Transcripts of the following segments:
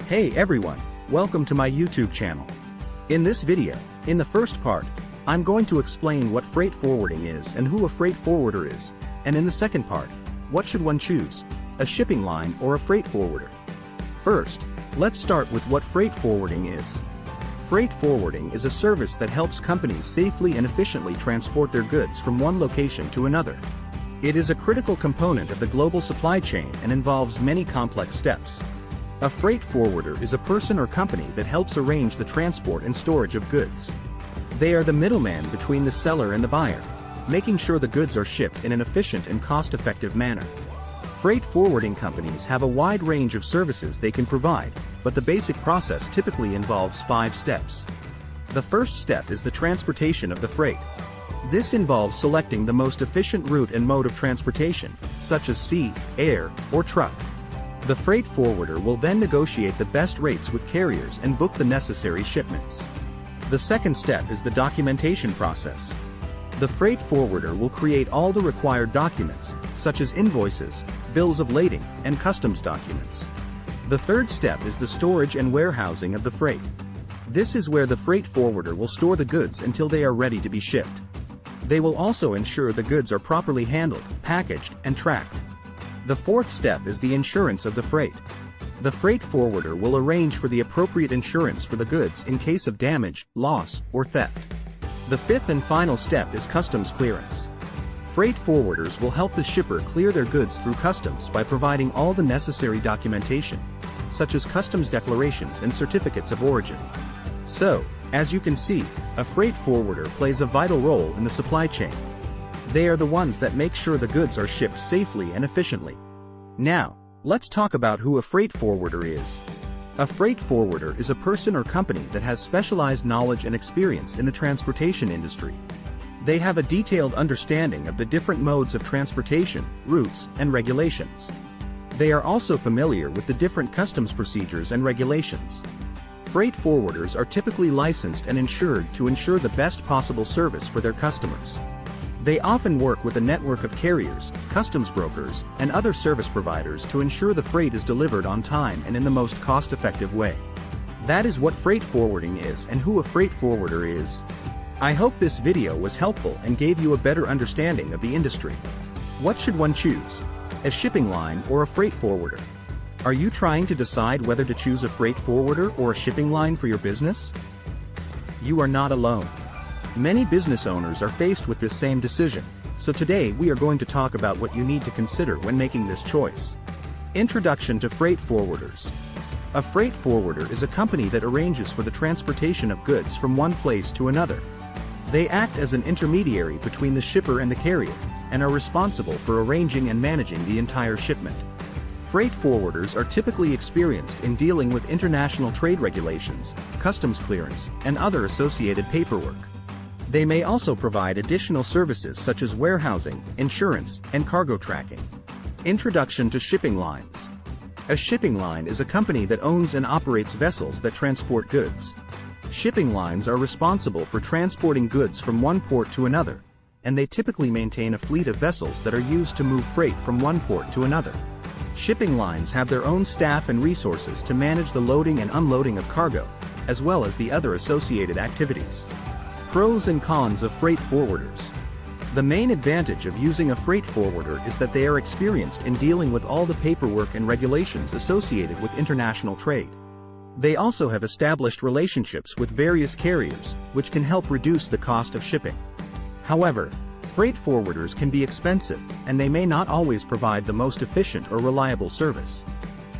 Hey everyone, welcome to my YouTube channel. In this video, in the first part, I'm going to explain what freight forwarding is and who a freight forwarder is, and in the second part, what should one choose, a shipping line or a freight forwarder? First, let's start with what freight forwarding is. Freight forwarding is a service that helps companies safely and efficiently transport their goods from one location to another. It is a critical component of the global supply chain and involves many complex steps. A freight forwarder is a person or company that helps arrange the transport and storage of goods. They are the middleman between the seller and the buyer, making sure the goods are shipped in an efficient and cost-effective manner. Freight forwarding companies have a wide range of services they can provide, but the basic process typically involves 5 steps. The first step is the transportation of the freight. This involves selecting the most efficient route and mode of transportation, such as sea, air, or truck. The freight forwarder will then negotiate the best rates with carriers and book the necessary shipments. The second step is the documentation process. The freight forwarder will create all the required documents, such as invoices, bills of lading, and customs documents. The third step is the storage and warehousing of the freight. This is where the freight forwarder will store the goods until they are ready to be shipped. They will also ensure the goods are properly handled, packaged, and tracked. The fourth step is the insurance of the freight. The freight forwarder will arrange for the appropriate insurance for the goods in case of damage, loss, or theft. The fifth and final step is customs clearance. Freight forwarders will help the shipper clear their goods through customs by providing all the necessary documentation, such as customs declarations and certificates of origin. So, as you can see, a freight forwarder plays a vital role in the supply chain. They are the ones that make sure the goods are shipped safely and efficiently. Now, let's talk about who a freight forwarder is. A freight forwarder is a person or company that has specialized knowledge and experience in the transportation industry. They have a detailed understanding of the different modes of transportation, routes, and regulations. They are also familiar with the different customs procedures and regulations. Freight forwarders are typically licensed and insured to ensure the best possible service for their customers. They often work with a network of carriers, customs brokers, and other service providers to ensure the freight is delivered on time and in the most cost-effective way. That is what freight forwarding is and who a freight forwarder is. I hope this video was helpful and gave you a better understanding of the industry. What should one choose? A shipping line or a freight forwarder? Are you trying to decide whether to choose a freight forwarder or a shipping line for your business? You are not alone. Many business owners are faced with this same decision, so today we are going to talk about what you need to consider when making this choice. Introduction to freight forwarders. A freight forwarder is a company that arranges for the transportation of goods from one place to another. They act as an intermediary between the shipper and the carrier, and are responsible for arranging and managing the entire shipment. Freight forwarders are typically experienced in dealing with international trade regulations, customs clearance, and other associated paperwork. They may also provide additional services such as warehousing, insurance, and cargo tracking. Introduction to shipping lines. A shipping line is a company that owns and operates vessels that transport goods. Shipping lines are responsible for transporting goods from one port to another, and they typically maintain a fleet of vessels that are used to move freight from one port to another. Shipping lines have their own staff and resources to manage the loading and unloading of cargo, as well as the other associated activities. Pros and cons of freight forwarders. The main advantage of using a freight forwarder is that they are experienced in dealing with all the paperwork and regulations associated with international trade. They also have established relationships with various carriers, which can help reduce the cost of shipping. However, freight forwarders can be expensive, and they may not always provide the most efficient or reliable service.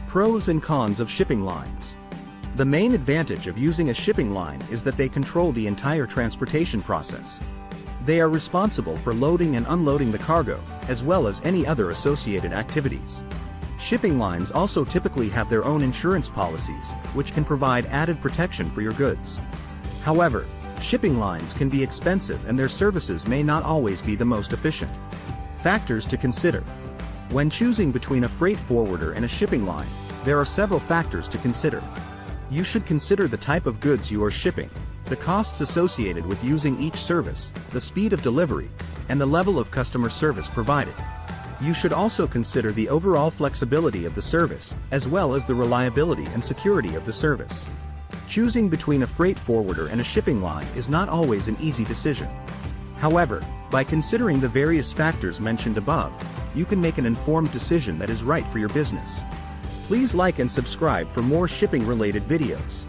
Pros and cons of shipping lines. The main advantage of using a shipping line is that they control the entire transportation process. They are responsible for loading and unloading the cargo, as well as any other associated activities. Shipping lines also typically have their own insurance policies, which can provide added protection for your goods. However, shipping lines can be expensive and their services may not always be the most efficient. Factors to consider. When choosing between a freight forwarder and a shipping line, there are several factors to consider. You should consider the type of goods you are shipping, the costs associated with using each service, the speed of delivery, and the level of customer service provided. You should also consider the overall flexibility of the service, as well as the reliability and security of the service. Choosing between a freight forwarder and a shipping line is not always an easy decision. However, by considering the various factors mentioned above, you can make an informed decision that is right for your business. Please like and subscribe for more shipping-related videos.